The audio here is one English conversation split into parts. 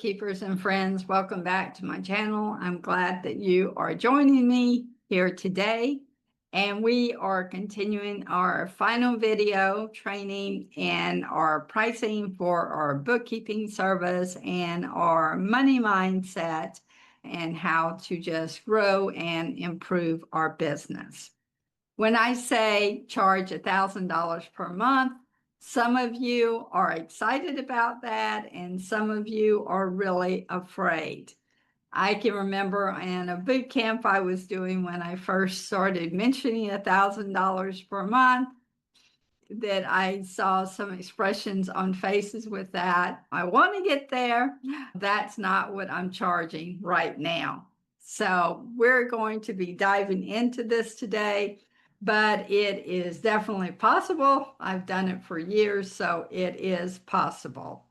Keepers and friends, welcome back to my channel. I'm glad that you are joining me here today. And we are continuing our final video training and our pricing for our bookkeeping service and our money mindset and how to just grow and improve our business. When I say charge $1,000 per month, some of you are excited about that, and some of you are really afraid. I can remember in a boot camp I was doing when I first started mentioning $1,000 per month that I saw some expressions on faces with that. I want to get there. That's not what I'm charging right now. So we're going to be diving into this today, but it is definitely possible. I've done it for years, so it is possible.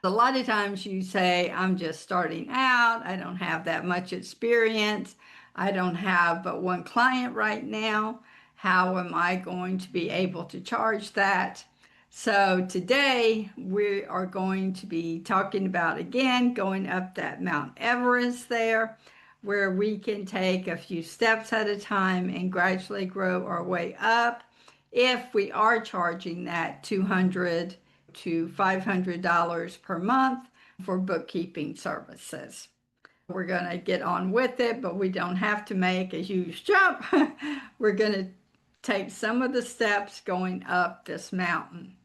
A lot of times you say, I'm just starting out. I don't have that much experience. I don't have but one client right now. How am I going to be able to charge that? So today we are going to be talking about, again, going up that Mount Everest there, where we can take a few steps at a time and gradually grow our way up if we are charging that $200 to $500 per month for bookkeeping services. We're going to get on with it, but we don't have to make a huge jump. We're going to take some of the steps going up this mountain.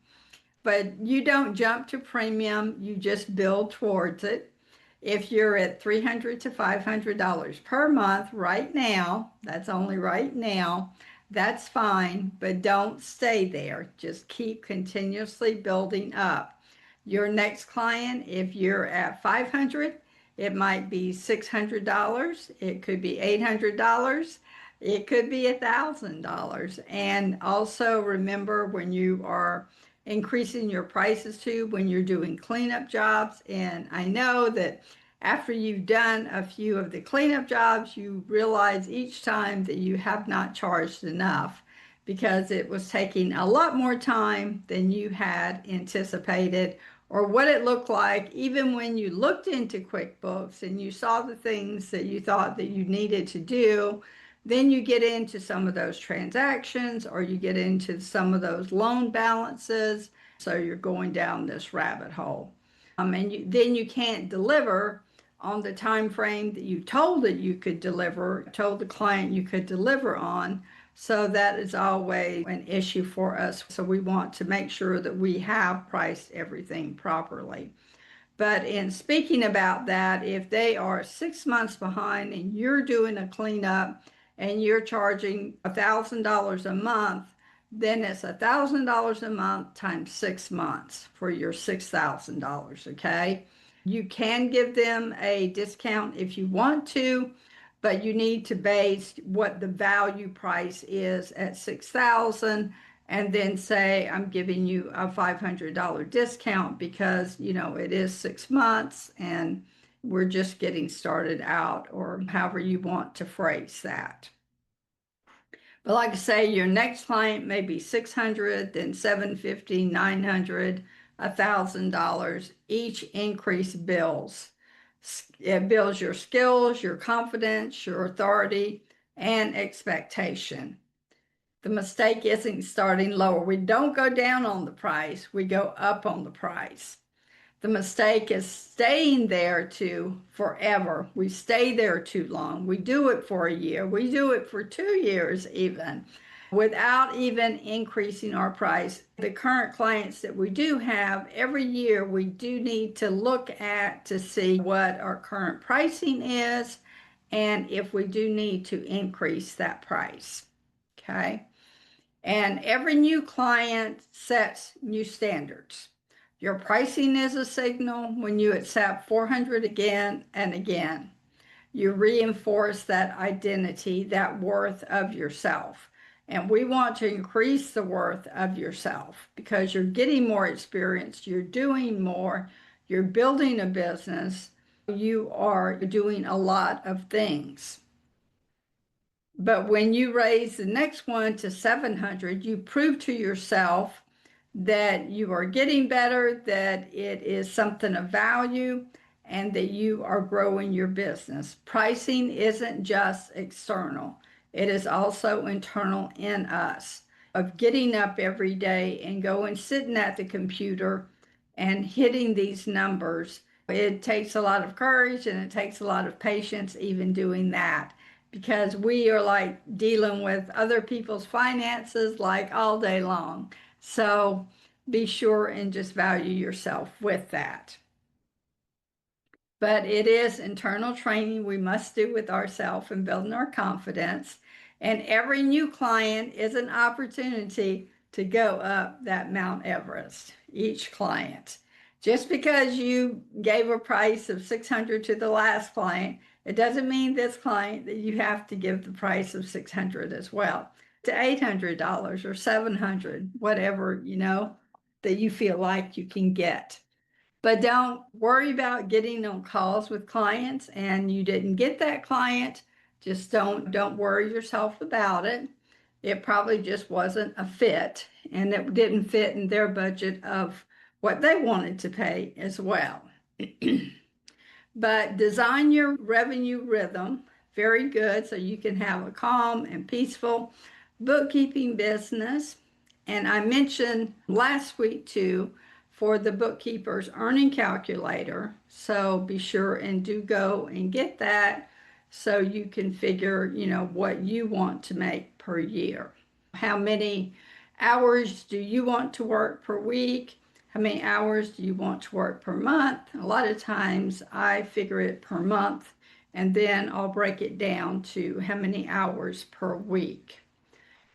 But you don't jump to premium, you just build towards it. If you're at $300 to $500 per month right now, that's only right now, that's fine, but don't stay there. Just keep continuously building up. Your next client, if you're at $500, it might be $600. It could be $800. It could be $1,000. And also remember, when you are increasing your prices too, when you're doing cleanup jobs, and I know that after you've done a few of the cleanup jobs, you realize each time that you have not charged enough because it was taking a lot more time than you had anticipated or what it looked like. Even when you looked into QuickBooks and you saw the things that you thought that you needed to do, then you get into some of those transactions or you get into some of those loan balances. So you're going down this rabbit hole. And then you can't deliver on the time frame that you told that you could deliver, told the client you could deliver on. So that is always an issue for us. So we want to make sure that we have priced everything properly. But in speaking about that, if they are 6 months behind and you're doing a cleanup and you're charging $1,000 a month, then it's $1,000 a month times 6 months for your $6,000, okay? You can give them a discount if you want to, but you need to base what the value price is at $6,000 and then say, I'm giving you a $500 discount because, you know, it is 6 months and we're just getting started out, or however you want to phrase that. But like I say, your next client may be $600, then $750, $900, $1,000. Each increase builds. It builds your skills, your confidence, your authority, and expectation. The mistake isn't starting lower. We don't go down on the price, we go up on the price. The mistake is staying there forever. We stay there too long. We do it for a year. We do it for 2 years even, without even increasing our price. The current clients that we do have, every year we do need to look at to see what our current pricing is and if we do need to increase that price, okay? And every new client sets new standards. Your pricing is a signal. When you accept 400 again and again, you reinforce that identity, that worth of yourself. And we want to increase the worth of yourself because you're getting more experience, you're doing more, you're building a business, you are doing a lot of things. But when you raise the next one to 700, you prove to yourself that you are getting better, that it is something of value, and that you are growing your business. Pricing isn't just external, it is also internal in us, of getting up every day and going sitting at the computer and hitting these numbers. It takes a lot of courage and it takes a lot of patience even doing that, because we are like dealing with other people's finances like all day long. So be sure and just value yourself with that. But it is internal training we must do with ourselves and building our confidence. And every new client is an opportunity to go up that Mount Everest, each client. Just because you gave a price of $600 to the last client, it doesn't mean this client that you have to give the price of $600 as well, to $800 or $700, whatever, that you feel like you can get. But don't worry about getting on calls with clients and you didn't get that client. Just don't worry yourself about it. It probably just wasn't a fit, and it didn't fit in their budget of what they wanted to pay as well. But design your revenue rhythm very good so you can have a calm and peaceful bookkeeping business. And I mentioned last week too, for the bookkeeper's earning calculator. So be sure and do go and get that so you can figure, what you want to make per year. How many hours do you want to work per week? How many hours do you want to work per month? A lot of times I figure it per month, and then I'll break it down to how many hours per week.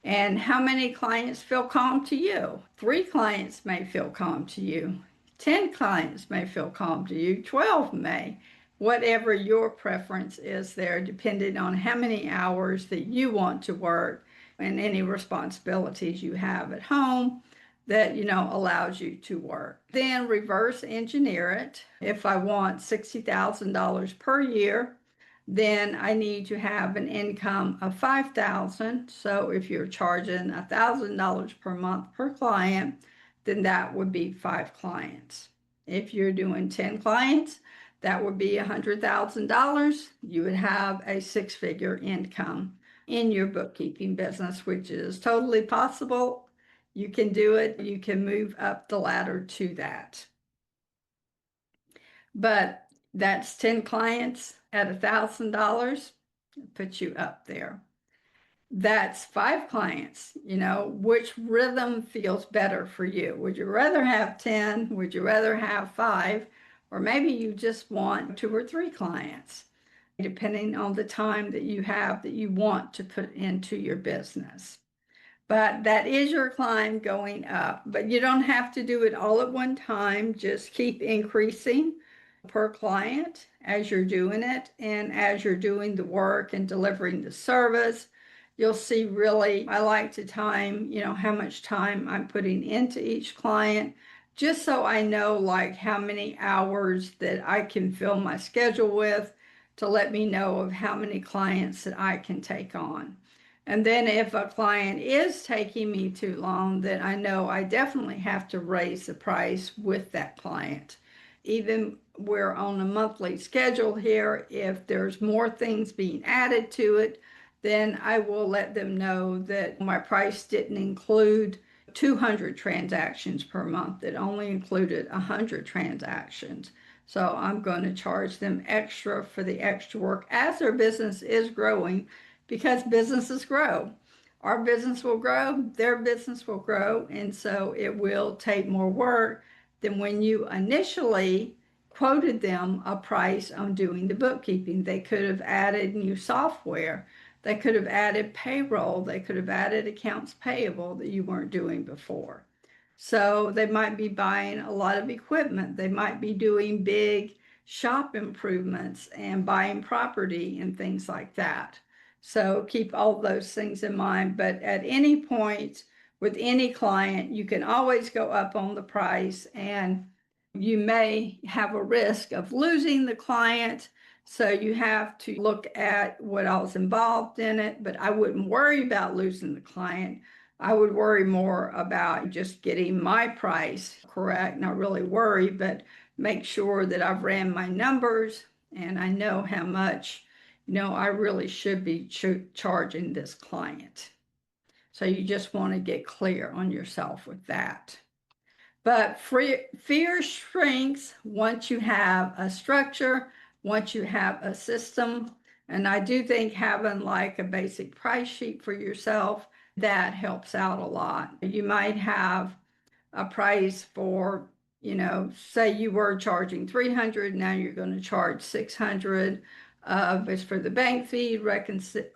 And how many clients feel calm to you? 3 clients may feel calm to you. 10 clients may feel calm to you. 12 may. Whatever your preference is there, depending on how many hours that you want to work and any responsibilities you have at home that, allows you to work. Then reverse engineer it. If I want $60,000 per year, then I need to have an income of $5,000. So if you're charging $1,000 per month per client, then that would be 5 clients. If you're doing 10 clients, that would be $100,000. You would have a 6-figure income in your bookkeeping business, which is totally possible. You can do it. You can move up the ladder to that. But that's 10 clients at $1,000, put you up there. That's 5 clients, which rhythm feels better for you? Would you rather have 10? Would you rather have 5? Or maybe you just want 2 or 3 clients, depending on the time that you have that you want to put into your business. But that is your climb going up. But you don't have to do it all at one time. Just keep increasing per client as you're doing it. And as you're doing the work and delivering the service, you'll see really, I like to time, how much time I'm putting into each client, just so I know like how many hours that I can fill my schedule with, to let me know of how many clients that I can take on. And then if a client is taking me too long, then I know I definitely have to raise the price with that client. Even we're on a monthly schedule here, if there's more things being added to it, then I will let them know that my price didn't include 200 transactions per month. It only included 100 transactions. So I'm going to charge them extra for the extra work as their business is growing, because businesses grow. Our business will grow, their business will grow, and so it will take more work than when you initially quoted them a price on doing the bookkeeping. They could have added new software. They could have added payroll. They could have added accounts payable that you weren't doing before. So they might be buying a lot of equipment. They might be doing big shop improvements and buying property and things like that. So keep all those things in mind. But at any point with any client, you can always go up on the price, and you may have a risk of losing the client. So you have to look at what all's involved in it. But I wouldn't worry about losing the client. I would worry more about just getting my price correct, not really worry, but make sure that I've ran my numbers and I know how much, I really should be charging this client. So you just want to get clear on yourself with that. But fear shrinks once you have a structure, once you have a system. And I do think having like a basic price sheet for yourself, that helps out a lot. You might have a price for, say you were charging 300, now you're going to charge 600. It's for the bank fee,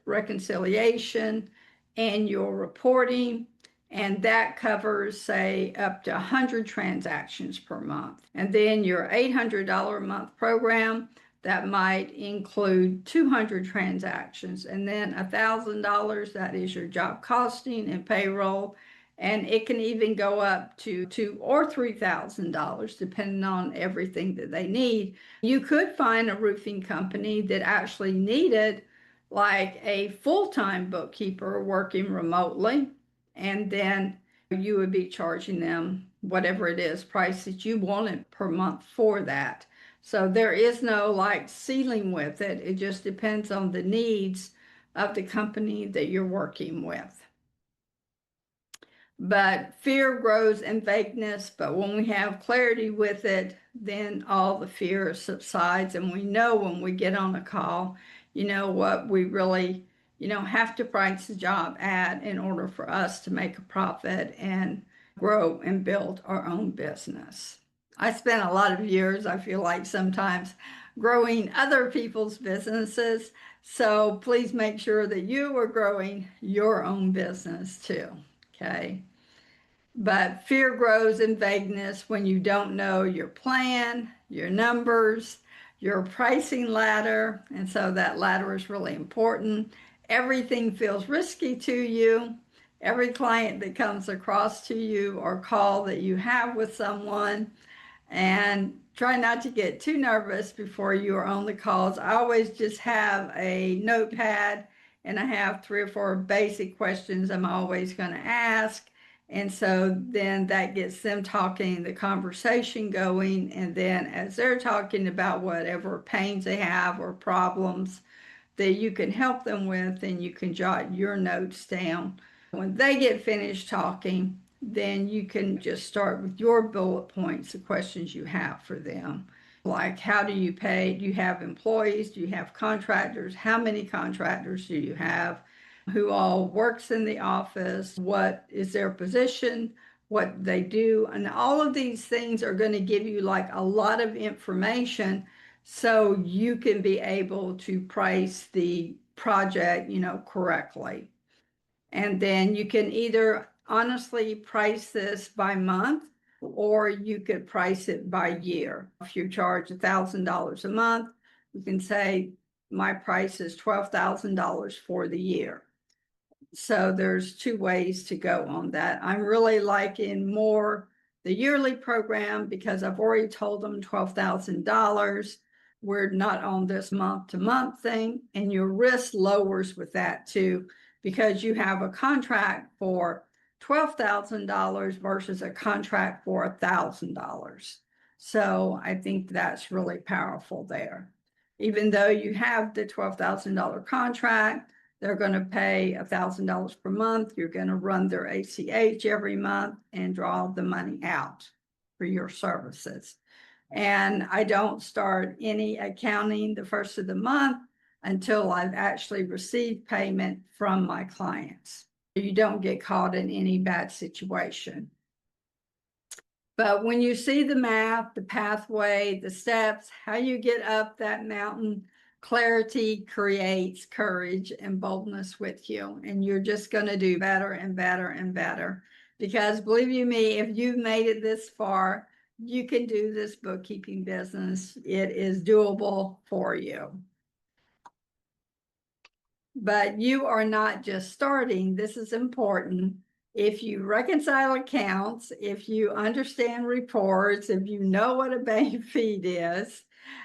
reconciliation, annual reporting, and that covers, say, up to 100 transactions per month. And then your $800 a month program, that might include 200 transactions, and then $1,000, that is your job costing and payroll. And it can even go up to $2,000 or $3,000, depending on everything that they need. You could find a roofing company that actually needed like a full-time bookkeeper working remotely, and then you would be charging them whatever it is, price that you wanted per month for that. So there is no like ceiling with it. It just depends on the needs of the company that you're working with. But fear grows in vagueness, but when we have clarity with it, then all the fear subsides, and we know when we get on a call, what we really, have to price the job at in order for us to make a profit and grow and build our own business. I spent a lot of years, I feel like sometimes, growing other people's businesses. So please make sure that you are growing your own business too. Okay. But fear grows in vagueness when you don't know your plan, your numbers, your pricing ladder. And so that ladder is really important. Everything feels risky to you. Every client that comes across to you or call that you have with someone, and try not to get too nervous before you are on the calls. I always just have a notepad, and I have 3 or 4 basic questions I'm always going to ask. And so then that gets them talking, the conversation going. And then as they're talking about whatever pains they have or problems that you can help them with, then you can jot your notes down. When they get finished talking, then you can just start with your bullet points, the questions you have for them. Like, how do you pay? Do you have employees? Do you have contractors? How many contractors do you have? Who all works in the office? What is their position? What they do? And all of these things are going to give you like a lot of information so you can be able to price the project, correctly. And then you can either honestly price this by month, or you could price it by year. If you charge $1,000 a month, you can say my price is $12,000 for the year. So there's 2 ways to go on that. I'm really liking more the yearly program because I've already told them $12,000. We're not on this month-to-month thing, and your risk lowers with that too, because you have a contract for $12,000 versus a contract for $1,000. So I think that's really powerful there. Even though you have the $12,000 contract, they're going to pay $1,000 per month. You're going to run their ACH every month and draw the money out for your services. And I don't start any accounting the first of the month until I've actually received payment from my clients. You don't get caught in any bad situation. But when you see the map, the pathway, the steps, how you get up that mountain, clarity creates courage and boldness with you. And you're just going to do better and better and better. Because believe you me, if you've made it this far, you can do this bookkeeping business. It is doable for you. But you are not just starting. This is important. If you reconcile accounts, if you understand reports, if you know what a bank feed is,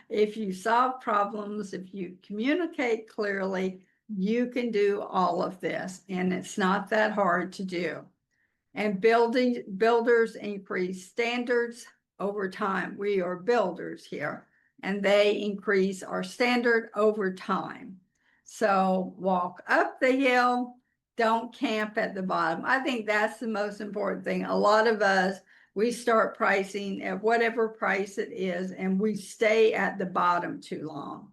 if you solve problems, if you communicate clearly, You can do all of this, and it's not that hard to do. And builders increase standards over time. We are builders here, and they increase our standard over time. So walk up the hill, don't camp at the bottom. I think that's the most important thing. A lot of us, we start pricing at whatever price it is, and we stay at the bottom too long.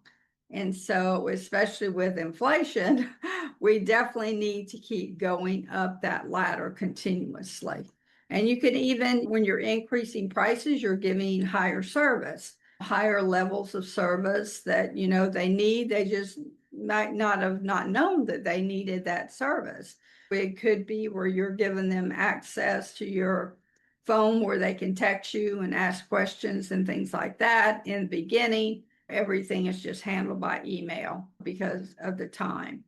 And so, especially with inflation, we definitely need to keep going up that ladder continuously. And you can even, when you're increasing prices, you're giving higher service, higher levels of service that, you know, they need. They just might not have not known that they needed that service. It could be where you're giving them access to your phone where they can text you and ask questions and things like that in the beginning. Everything is just handled by email because of the time.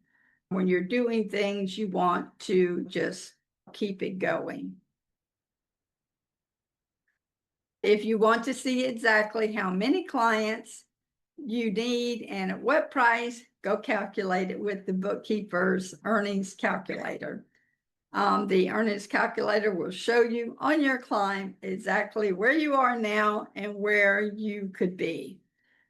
When you're doing things, you want to just keep it going. If you want to see exactly how many clients you need and at what price, go calculate it with the bookkeeper's earnings calculator. The earnings calculator will show you on your climb exactly where you are now and where you could be.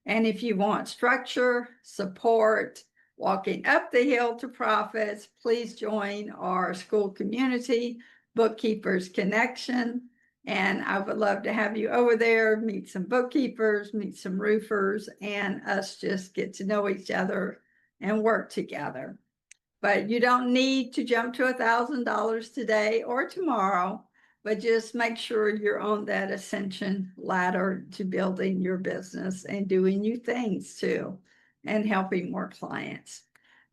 And if you want structure, support, walking up the hill to profits, please join our school community, Bookkeepers Connection. And I would love to have you over there, meet some bookkeepers, meet some roofers, and us just get to know each other and work together. But you don't need to jump to $1,000 today or tomorrow, but just make sure you're on that ascension ladder to building your business and doing new things too, and helping more clients.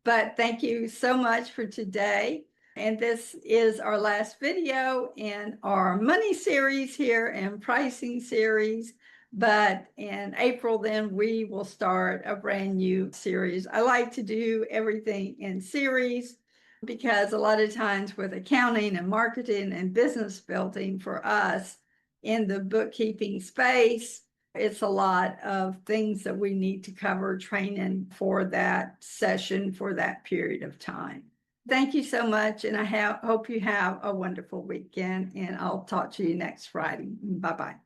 But thank you so much for today. And this is our last video in our money series here and pricing series. But in April, then we will start a brand new series. I like to do everything in series because a lot of times with accounting and marketing and business building for us in the bookkeeping space, it's a lot of things that we need to cover training for that session for that period of time. Thank you so much. And I hope you have a wonderful weekend, and I'll talk to you next Friday. Bye-bye.